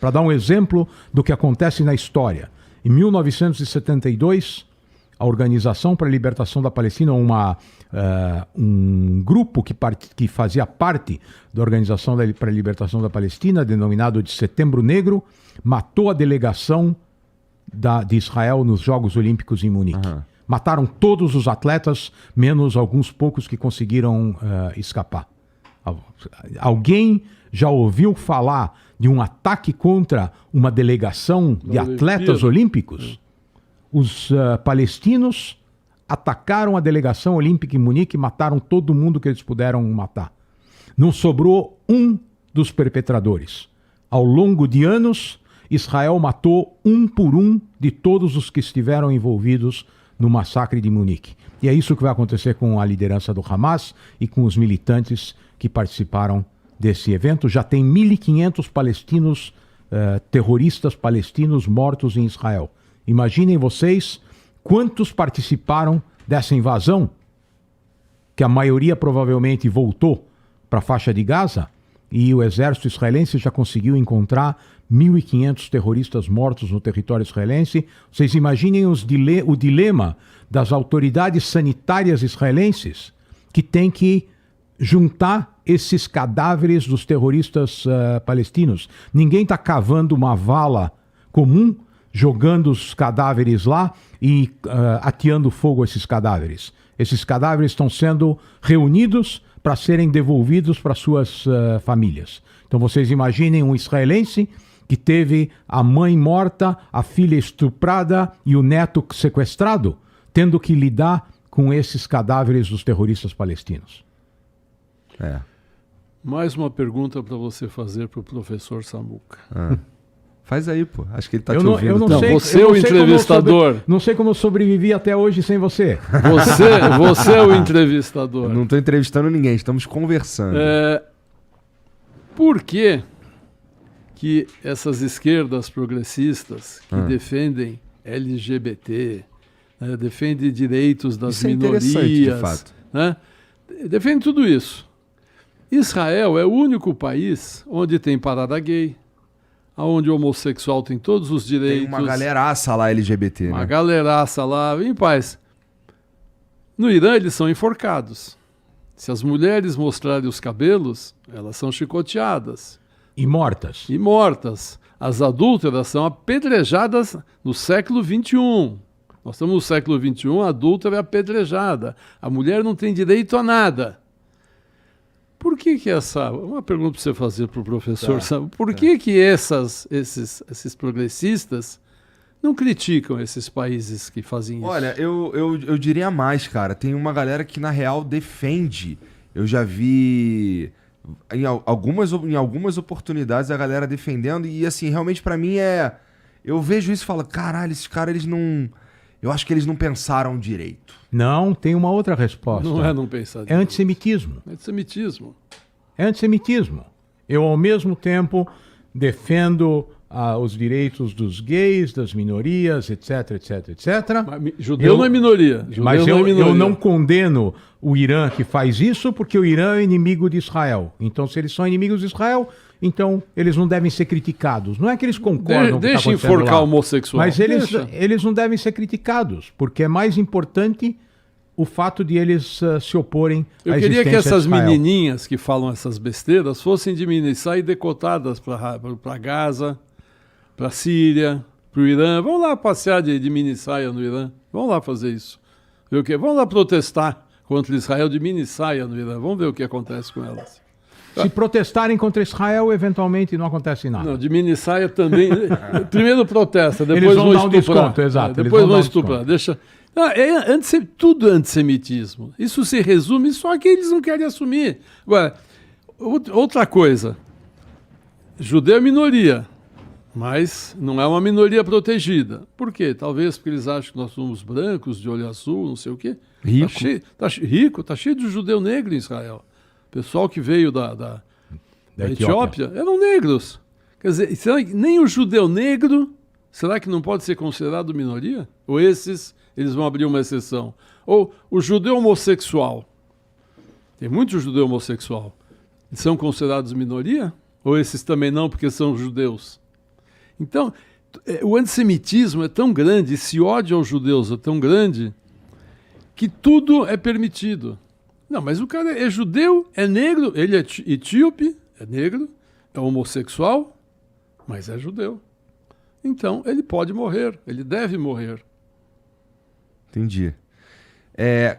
Para dar um exemplo do que acontece na história. Em 1972, a Organização para a Libertação da Palestina, um grupo que fazia parte da Organização para a Libertação da Palestina, denominado de Setembro Negro, matou a delegação de Israel nos Jogos Olímpicos em Munique. Mataram todos os atletas, menos alguns poucos que conseguiram escapar. Alguém já ouviu falar de um ataque contra uma delegação de atletas olímpicos? Os palestinos atacaram a delegação olímpica em Munique e mataram todo mundo que eles puderam matar. Não sobrou um dos perpetradores. Ao longo de anos, Israel matou um por um de todos os que estiveram envolvidos no massacre de Munique. E é isso que vai acontecer com a liderança do Hamas e com os militantes que participaram desse evento. Já tem 1.500 palestinos, terroristas palestinos mortos em Israel. Imaginem vocês quantos participaram dessa invasão, que a maioria provavelmente voltou para a faixa de Gaza, e o exército israelense já conseguiu encontrar 1.500 terroristas mortos no território israelense. Vocês imaginem o dilema das autoridades sanitárias israelenses, que tem que juntar esses cadáveres dos terroristas palestinos. Ninguém está cavando uma vala comum, jogando os cadáveres lá e ateando fogo a esses cadáveres. Esses cadáveres estão sendo reunidos para serem devolvidos para suas famílias. Então vocês imaginem um israelense que teve a mãe morta, a filha estuprada e o neto sequestrado, tendo que lidar com esses cadáveres dos terroristas palestinos. Mais uma pergunta para você fazer para o professor Samuca. Faz aí, pô. Acho que ele tá te ouvindo. Eu não sei, você é o entrevistador. Não sei como eu sobrevivi até hoje sem você. Você é o entrevistador. Eu não estou entrevistando ninguém, estamos conversando. Por que essas esquerdas progressistas que defendem LGBT, defendem direitos das minorias, de fato. Defendem tudo isso. Israel é o único país onde tem parada gay, onde o homossexual tem todos os direitos. Tem uma galeraça lá LGBT, Uma galeraça lá, em paz. No Irã, eles são enforcados. Se as mulheres mostrarem os cabelos, elas são chicoteadas. E mortas. E mortas. As adúlteras são apedrejadas no século XXI. Nós estamos no século XXI, a adúltera é apedrejada. A mulher não tem direito a nada. Por que uma pergunta para você fazer para o professor Sam, por que esses progressistas não criticam esses países que fazem isso? Olha, eu diria mais, cara. Tem uma galera que, na real, defende. Eu já vi em algumas oportunidades a galera defendendo. E, assim, realmente pra mim eu vejo isso e falo, caralho, esses caras, eles não... Eu acho que eles não pensaram direito. Não, tem uma outra resposta. Não é não pensar direito. É antissemitismo. Antissemitismo. É antissemitismo. Eu, ao mesmo tempo, defendo os direitos dos gays, das minorias, etc, etc, etc. Mas judeu não é minoria. Eu não condeno o Irã que faz isso, porque o Irã é inimigo de Israel. Então, se eles são inimigos de Israel, então eles não devem ser criticados. Não é que eles concordam com o que Deixa enforcar o homossexual. Mas eles não devem ser criticados, porque é mais importante o fato de eles se oporem à existência de Israel. Eu queria que essas menininhas que falam essas besteiras fossem de Minissá e decotadas para Gaza, para a Síria, para o Irã. Vamos lá passear de minissaia no Irã. Vamos lá fazer isso. Ver o quê? Vamos lá protestar contra Israel de minissaia no Irã. Vamos ver o que acontece com elas. Se protestarem contra Israel, eventualmente não acontece nada. Não, de minissaia também. Primeiro protesta, depois eles vão dar um desconto, exato. Depois vão estuprar. Deixa... tudo antissemitismo. Isso se resume, só que eles não querem assumir. Agora, outra coisa. Judeu é minoria, mas não é uma minoria protegida. Por quê? Talvez porque eles acham que nós somos brancos, de olho azul, não sei o quê. Rico. Tá cheio de judeu negro em Israel. O pessoal que veio da Etiópia eram negros. Quer dizer, será que nem o judeu negro, será que não pode ser considerado minoria? Ou eles vão abrir uma exceção? Ou o judeu homossexual. Tem muito judeu homossexual. Eles são considerados minoria? Ou esses também não, porque são judeus? Então, o antissemitismo é tão grande, esse ódio aos judeus é tão grande, que tudo é permitido. Não, mas o cara é judeu, é negro, ele é etíope, é negro, é homossexual, mas é judeu. Então, ele pode morrer, ele deve morrer. Entendi.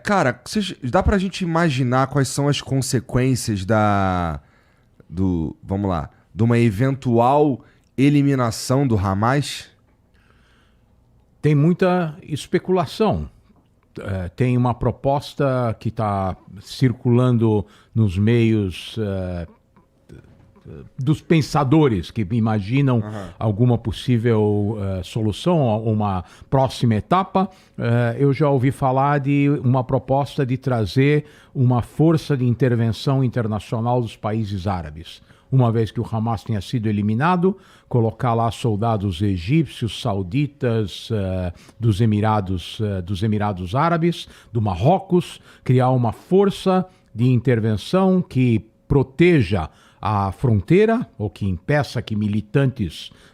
Cara, dá pra gente imaginar quais são as consequências vamos lá, de uma eventual eliminação do Hamas? Tem muita especulação. Tem uma proposta que está circulando nos meios dos pensadores que imaginam alguma possível solução, uma próxima etapa. Eu já ouvi falar de uma proposta de trazer uma força de intervenção internacional dos países árabes. Uma vez que o Hamas tenha sido eliminado, colocar lá soldados egípcios, sauditas, dos Emirados Árabes, do Marrocos, criar uma força de intervenção que proteja a fronteira, ou que impeça que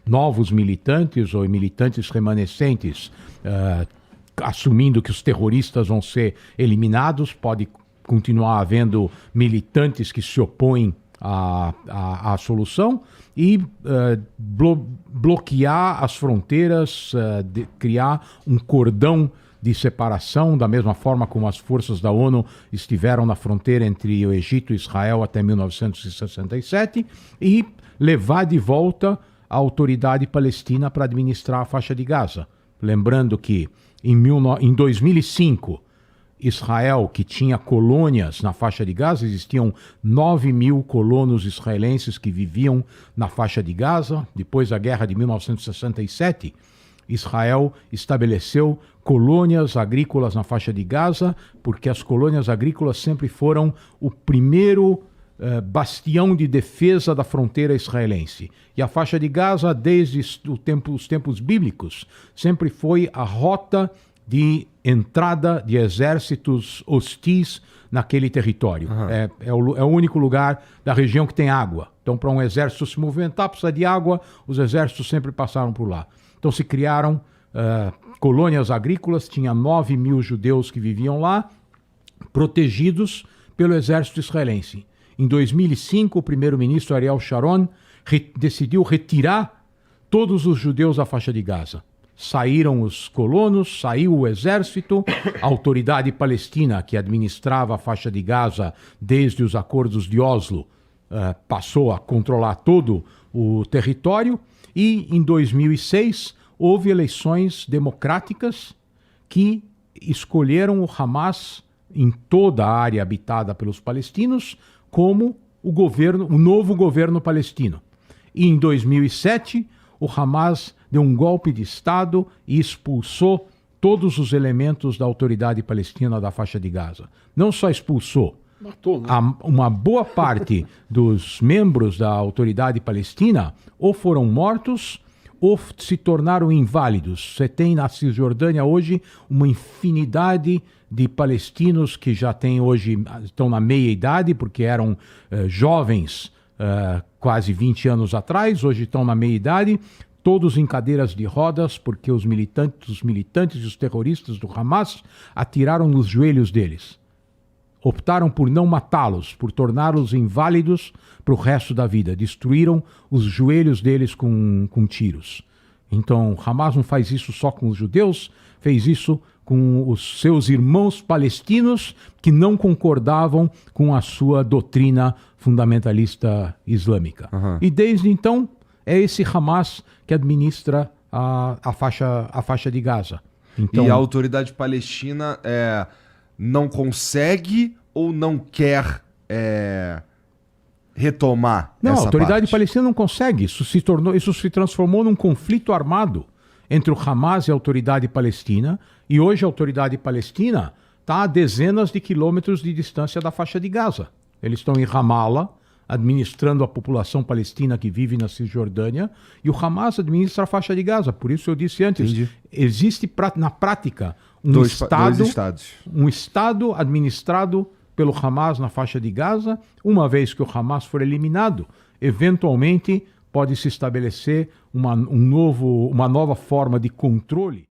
novos militantes ou militantes remanescentes, assumindo que os terroristas vão ser eliminados, pode continuar havendo militantes que se opõem à solução e bloquear as fronteiras, criar um cordão de separação, da mesma forma como as forças da ONU estiveram na fronteira entre o Egito e Israel até 1967, e levar de volta a autoridade palestina para administrar a faixa de Gaza. Lembrando que em 2005, Israel, que tinha colônias na faixa de Gaza, existiam 9.000 colonos israelenses que viviam na faixa de Gaza. Depois da guerra de 1967, Israel estabeleceu colônias agrícolas na faixa de Gaza, porque as colônias agrícolas sempre foram o primeiro bastião de defesa da fronteira israelense. E a faixa de Gaza, desde os tempos bíblicos, sempre foi a rota de entrada de exércitos hostis naquele território. É o único lugar da região que tem água. Então, para um exército se movimentar, precisa de água, os exércitos sempre passaram por lá. Então se criaram colônias agrícolas, tinha 9.000 judeus que viviam lá, protegidos pelo exército israelense. Em 2005, o primeiro-ministro Ariel Sharon decidiu retirar todos os judeus da faixa de Gaza. Saíram os colonos, saiu o exército, a autoridade palestina que administrava a faixa de Gaza desde os acordos de Oslo passou a controlar todo o território. E em 2006 houve eleições democráticas que escolheram o Hamas em toda a área habitada pelos palestinos como o novo governo palestino. E em 2007 o Hamas deu um golpe de Estado e expulsou todos os elementos da autoridade palestina da faixa de Gaza. Não só expulsou, matou, né? Uma boa parte dos membros da autoridade palestina ou foram mortos ou se tornaram inválidos. Você tem na Cisjordânia hoje uma infinidade de palestinos que já estão na meia idade, porque eram jovens quase 20 anos atrás, hoje estão na meia idade, todos em cadeiras de rodas, porque os militantes e os terroristas do Hamas atiraram nos joelhos deles. Optaram por não matá-los, por torná-los inválidos para o resto da vida. Destruíram os joelhos deles com tiros. Então, Hamas não faz isso só com os judeus, fez isso com os seus irmãos palestinos que não concordavam com a sua doutrina fundamentalista islâmica. E desde então, é esse Hamas que administra a faixa de Gaza. Então, e a autoridade palestina não consegue ou não quer retomar não, essa a autoridade parte? palestina não consegue. Isso se transformou num conflito armado entre o Hamas e a autoridade palestina. E hoje a autoridade palestina está a dezenas de quilômetros de distância da faixa de Gaza. Eles estão em Ramallah, administrando a população palestina que vive na Cisjordânia, e o Hamas administra a faixa de Gaza. Por isso eu disse antes, Entendi. existe na prática Dois estados. um Estado administrado pelo Hamas na faixa de Gaza. Uma vez que o Hamas for eliminado, eventualmente pode se estabelecer uma nova forma de controle